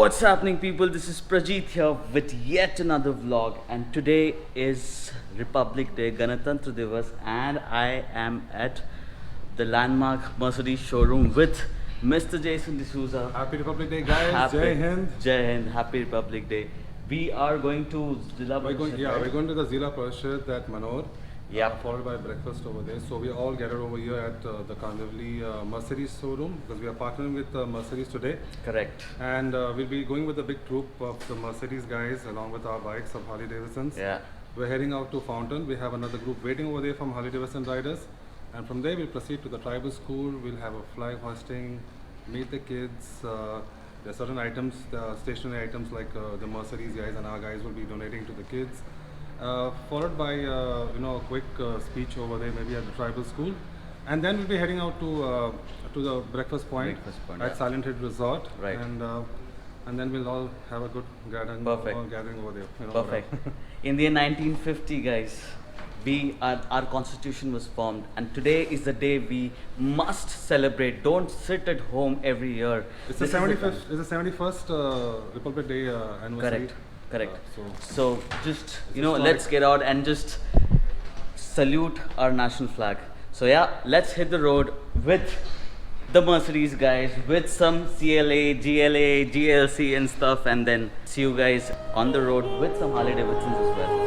What's happening, people? This is Prajit here with yet another vlog, and today is Republic Day, Ganatantra Divas, and I am at the landmark Mercedes showroom with Mr. Jason D'Souza. Happy Republic Day, guys! Jai Hind! Jai Hind! Happy Republic Day. We are going to Zilla Parishad. We're going to the Zilla Parishad at Manor. Followed by breakfast over there. So we are all gathered over here at the Kandivali Mercedes showroom because we are partnering with Mercedes today. Correct. And we'll be going with a big troop of the Mercedes guys along with our bikes of Harley Davidsons. Yeah. We're heading out to Fountain. We have another group waiting over there from Harley Davidson riders. And from there we'll proceed to the tribal school. We'll have a flag hoisting, meet the kids. There are certain items, stationary items like the Mercedes guys and our guys will be donating to the kids. Followed by a quick speech over there, maybe at the tribal school, and then we'll be heading out to the breakfast point at Silent Hill Resort, right? And then we'll all have a good gathering, gathering over there. Perfect. In the year 1950, guys, our constitution was formed, and today is the day we must celebrate. Don't sit at home every year. It's the 75th. It's the 71st Republic Day anniversary. Correct. So just let's get out and just salute our national flag. So yeah, let's hit the road with the Mercedes guys, with some CLA, GLA, GLC and stuff, and then see you guys on the road with some Harley Davidsons as well.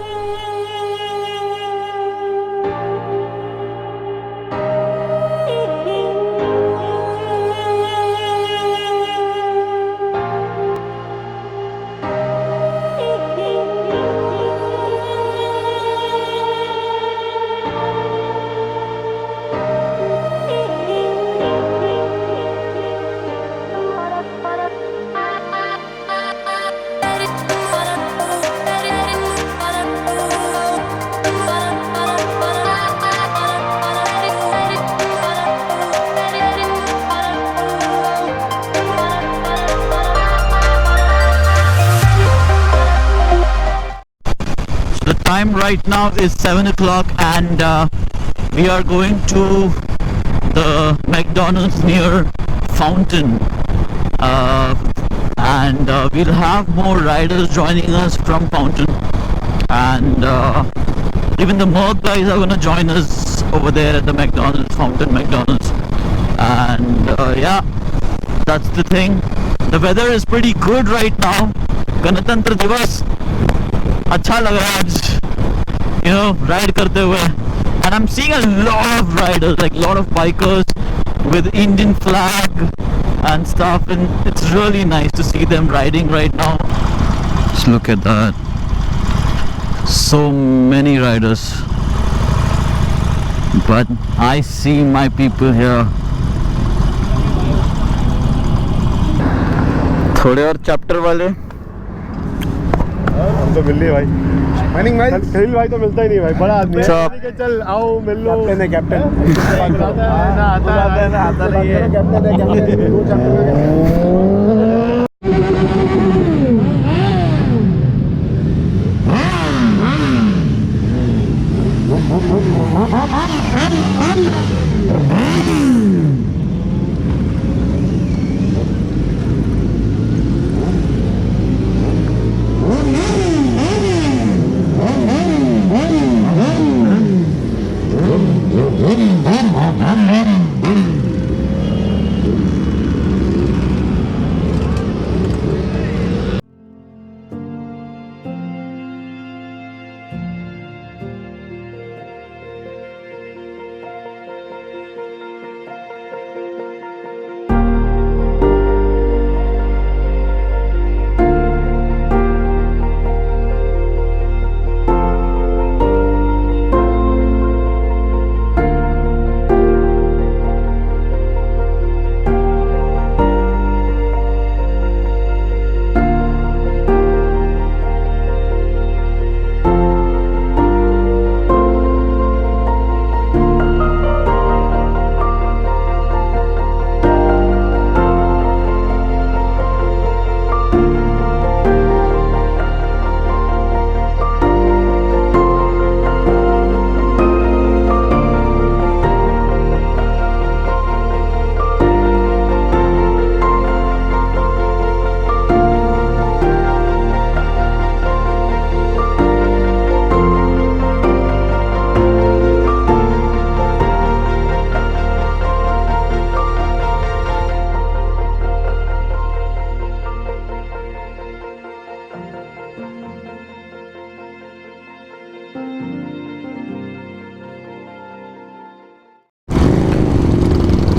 Time right now is 7 o'clock and we are going to the McDonald's near Fountain, and we'll have more riders joining us from Fountain, and even the Merc guys are going to join us over there at the Fountain McDonald's, and yeah, that's the thing. The weather is pretty good right now. Ganatantra Divas अच्छा लग रहा है आज, ride करते हुए, and I'm seeing a lot of riders, like a lot of bikers with Indian flag and stuff, and it's really nice to see them riding right now. Just look at that, so many riders, but I see my people here. थोड़े और chapter वाले हम तो मिल लिए भाई। Mining भाई खलील भाई तो मिलता ही नहीं भाई, बड़ा आदमी है। चल आओ मिल लो। कैप्टन है कैप्टन। आता नहीं है। कैप्टन है captain.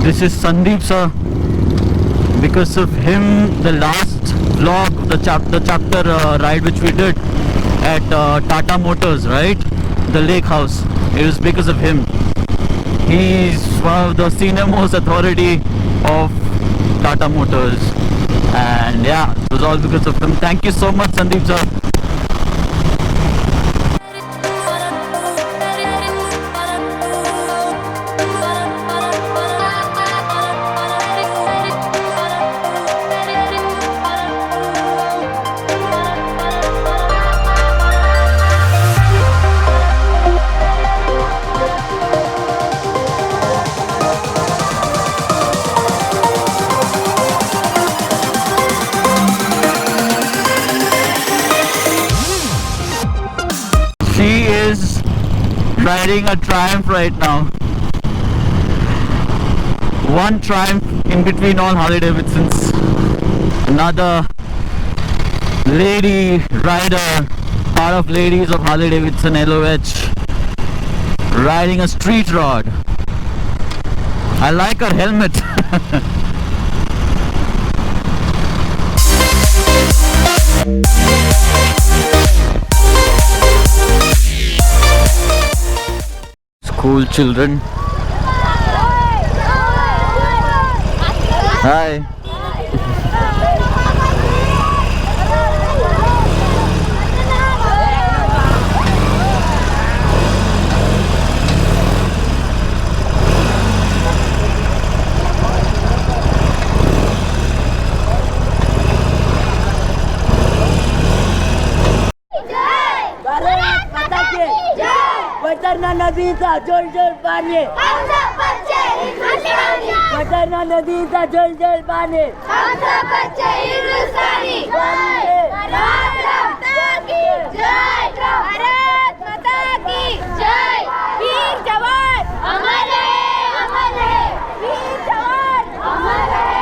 This is Sandeep sir. Because of him, the last vlog, the chapter ride which we did at Tata Motors, right? The lake house. It was because of him. He's one of the senior most authority of Tata Motors. And yeah, it was all because of him. Thank you so much, Sandeep sir. She is riding a Triumph right now. One Triumph in between all Harley Davidsons. Another lady rider, part of ladies of Harley Davidson LOH, riding a street rod. I like her helmet. School children. Hi. Vaitarna नदीचा झुळझुळ पाणी वैतरणा नदीचा झुळझुळ पाणी भारत माता की जय वीर जवान अमर रहे वीर जवान अमर रहे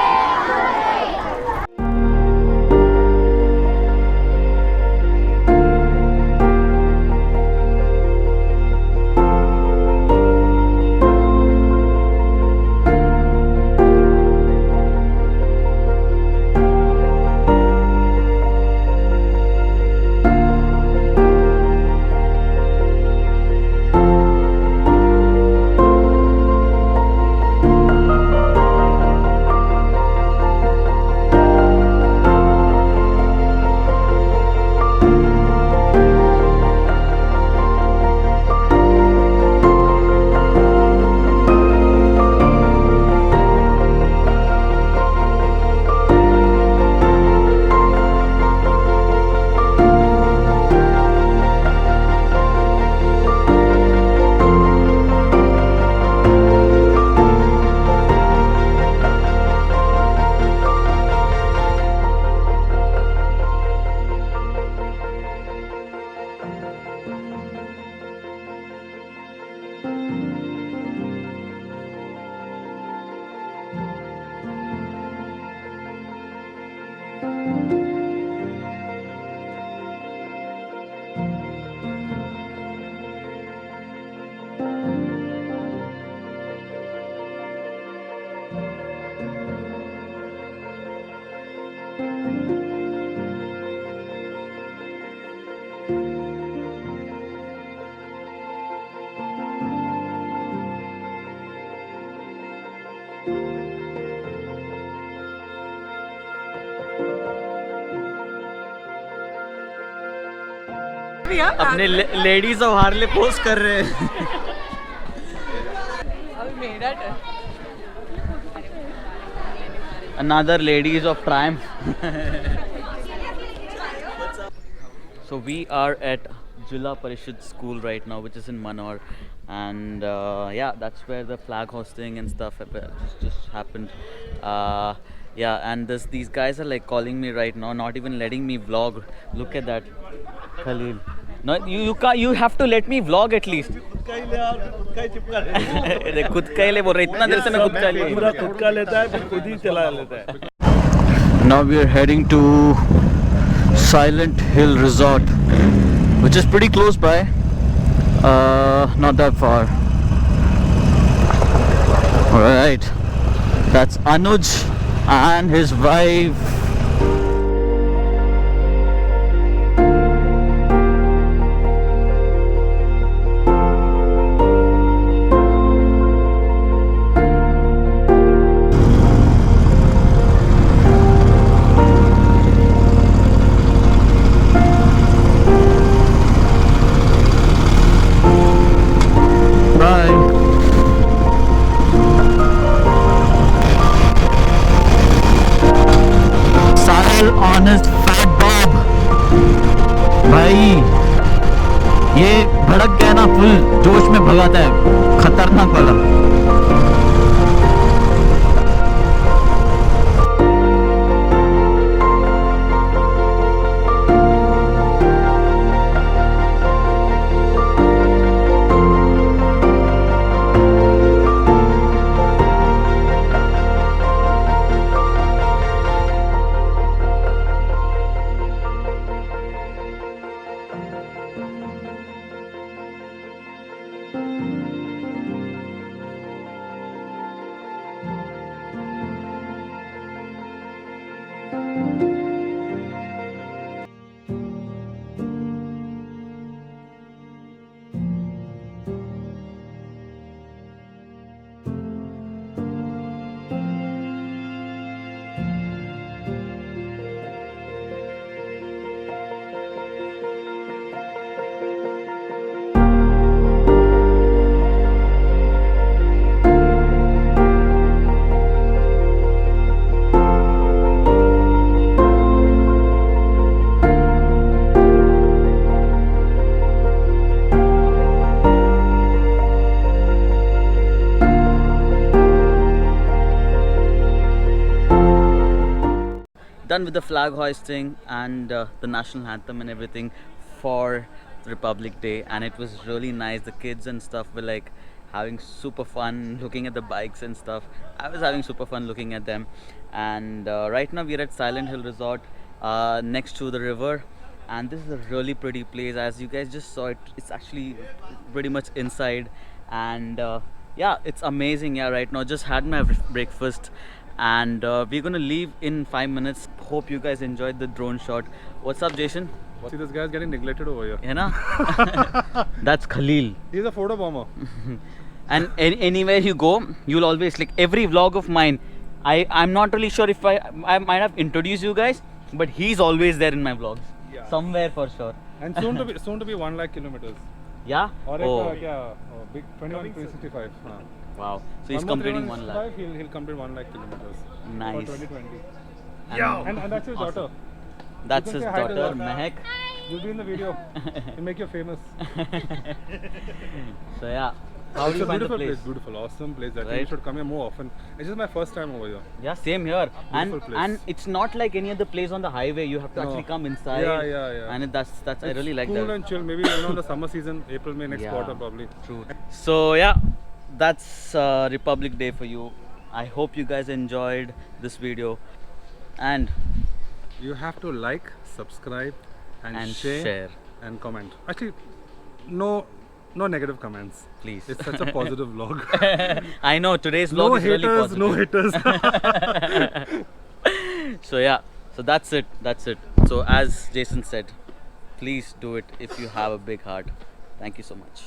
अपने लेडीज ऑफ हार्ले पोस्ट कर रहे हैं. Another ladies of Triumph. So we are at Jilla Parishad School right now, which is in Manor, and yeah, that's where the flag hosting and stuff just happened. Yeah, and these guys are like calling me right now, not even letting me vlog. Look at that, Khalil. No, you have to let me vlog at least. खुद का ही ले बोल रहा है, इतना देर से मैं खुद का ले पूरा खुद का लेता है, फिर खुद ही चला लेता है. Now we are heading to Silent Hill Resort, which is pretty close by, not that far. Alright, That's Anuj and his wife. Honest fat Bob भाई ये भड़क गया ना, फुल जोश में भगाता है, खतरनाक वाला. Done with the flag hoisting and the national anthem and everything for Republic Day, and it was really nice. The kids and stuff were like having super fun looking at the bikes and stuff. I was having super fun looking at them. And right now we're at Silent Hill Resort next to the river, and this is a really pretty place. As you guys just saw, it's actually pretty much inside, and yeah, it's amazing. Yeah, right now just had my breakfast, and we're gonna leave in 5 minutes. Hope you guys enjoyed the drone shot. What's up, Jason? See, this guy's getting neglected over here. You know? That's Khalil. He's a photo bomber. And anywhere you go, you'll always, like, every vlog of mine, I'm not really sure if I might have introduced you guys, but he's always there in my vlogs. Yeah. Somewhere for sure. And soon to be 1 lakh kilometers. Yeah? Or Oh, big 21.365. wow. So he's completing 1 lakh. He'll complete 1 lakh kilometers. Nice. For 2020. And And that's his awesome. daughter. That's You his can say hi to daughter, her. Mehak. You'll be in the video. He'll make you famous. So yeah, how do It's you a find the beautiful place? beautiful, awesome place. I think you Right? should come here more often. It's just my first time over here. Yeah, same here. And Beautiful place. and it's not like any other place on the highway. You have to No. actually come inside. Yeah. And that's I It's really like cool that. and chill. Maybe in the summer season, April, May next Yeah. quarter probably. True. So yeah, that's Republic Day for you. I hope you guys enjoyed this video, and You have to like, subscribe, and, share. and comment. Actually, no negative comments. Please. It's such a positive vlog. I know today's No vlog is really haters, positive. no haters. So yeah, so that's it. So as Jason said, please do it if you have a big heart. Thank you so much.